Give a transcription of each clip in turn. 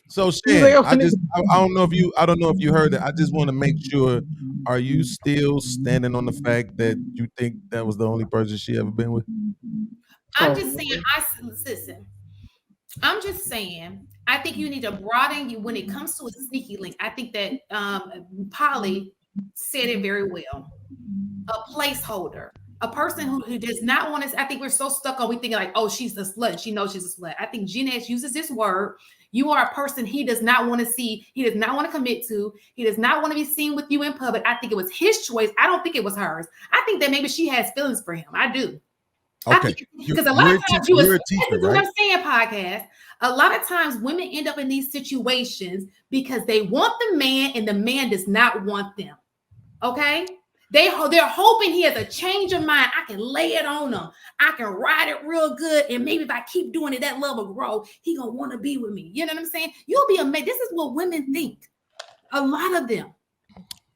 So Shan, I don't know if you heard it. I just want to make sure. Are you still standing on the fact that you think that was the only person she ever been with? I'm just saying. Listen. I'm just saying. I think you need to broaden you when it comes to a sneaky link. I think that Polly said it very well. A placeholder, a person who does not want to. I think we're so stuck on we thinking like, oh, she's a slut. She knows she's a slut. I think Gen X uses this word. You are a person he does not want to see. He does not want to commit to. He does not want to be seen with you in public. I think it was his choice. I don't think it was hers. I think that maybe she has feelings for him. I do. Okay, because a lot of times you're a teacher, this is what I'm saying, podcast. A lot of times women end up in these situations because they want the man and the man does not want them. Okay? They're hoping he has a change of mind. I can lay it on him. I can ride it real good. And maybe if I keep doing it, that love will grow. He gonna want to be with me. You know what I'm saying? You'll be amazed. This is what women think. A lot of them.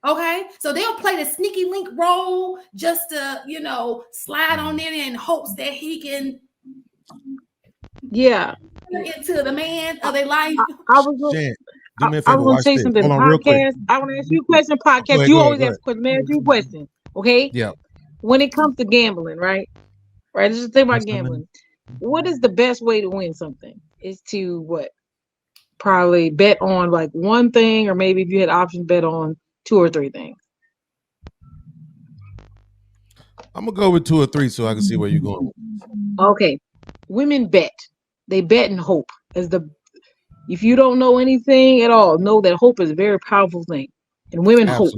Okay, so they'll play the sneaky link role just to, slide on in in hopes that he can, into the man of their life. I was going to say something. Podcast. I want to ask you a question. Podcast. You always ask questions. Man, ask you a question. Okay. Yeah. When it comes to gambling, right? Let's just think about gambling. What is the best way to win something? Is to what? Probably bet on like one thing, or maybe if you had options, bet on 2 or 3 things. I'm gonna go with 2 or 3 so I can see where you're going. Okay, women bet. They bet and hope. If you don't know anything at all, know that hope is a very powerful thing, and women hope.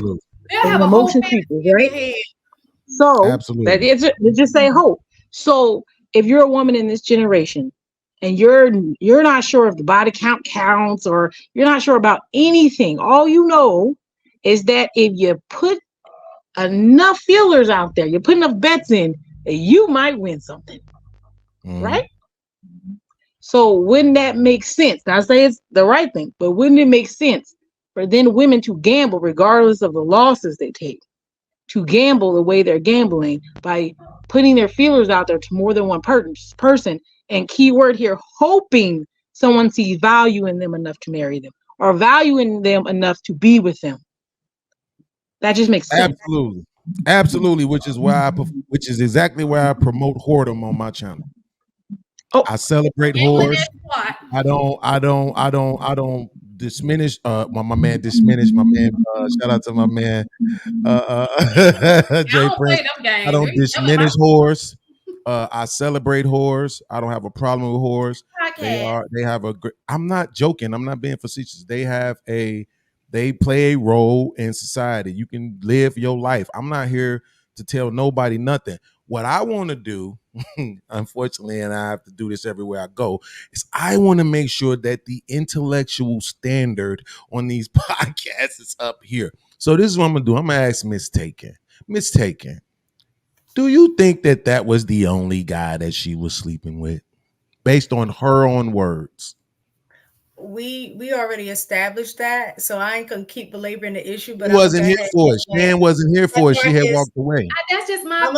They emotion people, right? So let's just say hope. So if you're a woman in this generation, and you're not sure if the body count counts, or you're not sure about anything, all you know is that if you put enough feelers out there, you put enough bets in, you might win something, right? So wouldn't that make sense? Now I say it's the right thing, but wouldn't it make sense for then women to gamble regardless of the losses they take, to gamble the way they're gambling by putting their feelers out there to more than one person, and keyword here, hoping someone sees value in them enough to marry them, or value in them enough to be with them? That just makes sense. Absolutely, which is exactly why I promote whoredom on my channel. I celebrate whores. I don't diminish my man. Shout out to my man Jay Prince. I don't diminish whores. I celebrate whores. I don't have a problem with whores. They have a great. I'm not joking. I'm not being facetious. They play a role in society. You can live your life. I'm not here to tell nobody nothing. What I want to do, unfortunately, and I have to do this everywhere I go, is I want to make sure that the intellectual standard on these podcasts is up here. So this is what I'm going to do. I'm going to ask Miss Taken, do you think that was the only guy that she was sleeping with, based on her own words? We already established that, so I ain't gonna keep belaboring the issue. But he wasn't here for it. Shan wasn't here for it. She had walked away. That's just my. I'm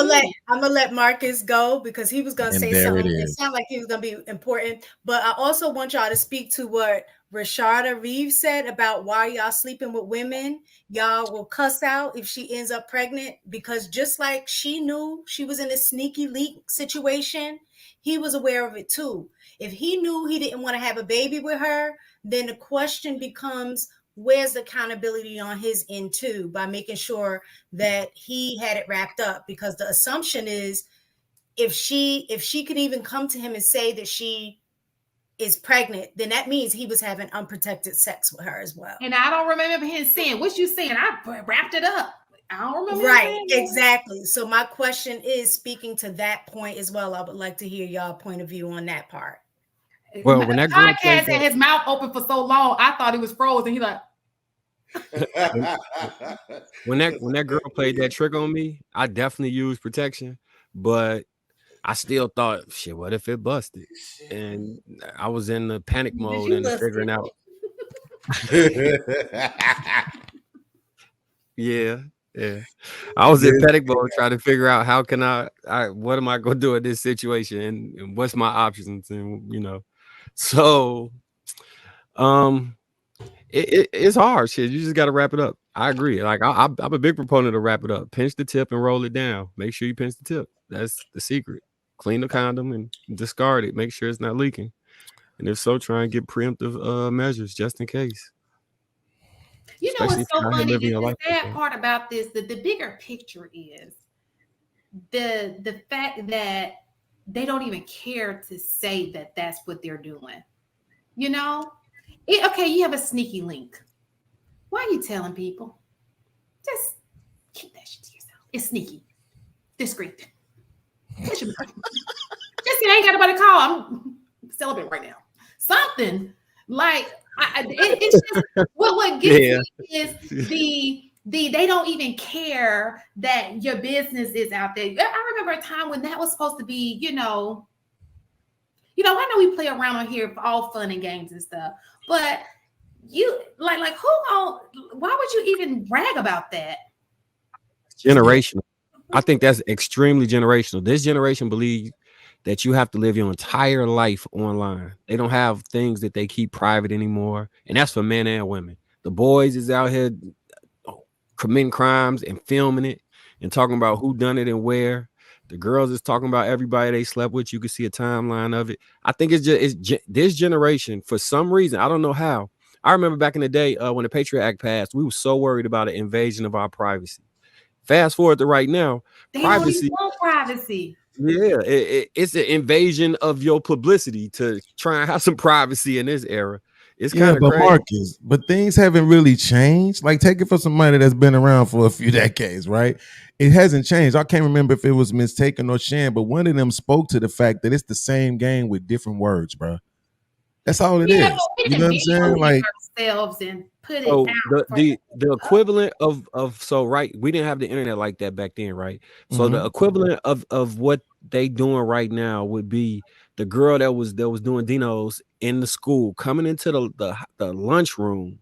gonna let Marcus go because he was gonna say something. It sounded like he was gonna be important. But I also want y'all to speak to what Rashada Reeves said about why y'all sleeping with women. Y'all will cuss out if she ends up pregnant, because just like she knew she was in a sneaky leak situation, he was aware of it too. If he knew he didn't want to have a baby with her, then the question becomes, where's the accountability on his end too, by making sure that he had it wrapped up? Because the assumption is if she could even come to him and say that she is pregnant, then that means he was having unprotected sex with her as well. And I don't remember him saying, what you saying? I wrapped it up. I don't remember. Right, exactly. So my question is, speaking to that point as well, I would like to hear y'all point of view on that part. Well, when that girl podcast had his mouth open for so long, I thought he was frozen. He like when that girl played that trick on me, I definitely used protection, but I still thought, shit, what if it busted? And I was in the panic mode and figuring out. Yeah. I was in panic mode trying to figure out how can what am I gonna do in this situation, and what's my options, and so It's hard shit. You just got to wrap it up. I agree. Like I'm a big proponent of wrap it up. Pinch the tip and roll it down. Make sure you pinch the tip. That's the secret. Clean the condom and discard it. Make sure it's not leaking. And if so, try and get preemptive measures just in case. You know what's so funny? The sad part about this, the bigger picture is the fact that they don't even care to say that that's what they're doing. You know? Okay, you have a sneaky link. Why are you telling people? Just keep that shit to yourself. It's sneaky. Discreet. Just I ain't got nobody to call. I'm celibate right now. Something like it's just what gets me is the they don't even care that your business is out there. I remember a time when that was supposed to be, I know we play around on here for all fun and games and stuff, but you like why would you even brag about that? Generational. I think that's extremely generational. This generation believes that you have to live your entire life online. They don't have things that they keep private anymore. And that's for men and women. The boys is out here committing crimes and filming it and talking about who done it and where. The girls is talking about everybody they slept with. You can see a timeline of it. I think it's this generation, for some reason, I don't know how. I remember back in the day when the Patriot Act passed, we were so worried about an invasion of our privacy. Fast forward to right now, they privacy. Don't want privacy. Yeah, it's an invasion of your publicity to try and have some privacy in this era. It's kind of crazy. Marcus, but things haven't really changed. Like, take it for somebody that's been around for a few decades, right? It hasn't changed. I can't remember if it was Mistaken or Shan, but one of them spoke to the fact that it's the same game with different words, bro. That's all it is. You know what I'm saying? Like ourselves and put it out. The equivalent of right, we didn't have the internet like that back then, right? So the equivalent of what they doing right now would be the girl that was doing Dinos in the school coming into the lunchroom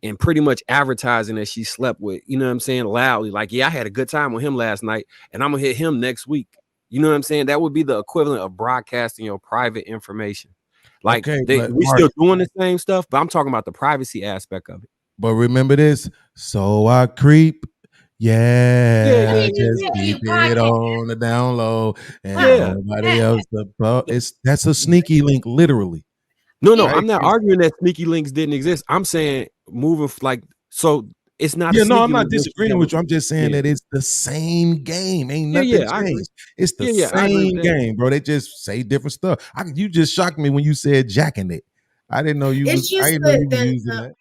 and pretty much advertising that she slept with, you know what I'm saying, loudly, like, yeah, I had a good time with him last night and I'm gonna hit him next week. You know what I'm saying? That would be the equivalent of broadcasting your private information. Like, we still doing the same stuff, but I'm talking about the privacy aspect of it. But remember this, so I creep. Yeah, just keep it on the down low, and nobody else. That's a sneaky link, literally. No, right? I'm not arguing that sneaky links didn't exist. I'm saying moving so it's not. Yeah, no, I'm not disagreeing with you. I'm just saying that it's the same game. Ain't nothing changed. It's the same game, bro. They just say different stuff. You just shocked me when you said jacking it. I didn't know you. I didn't know you were using that.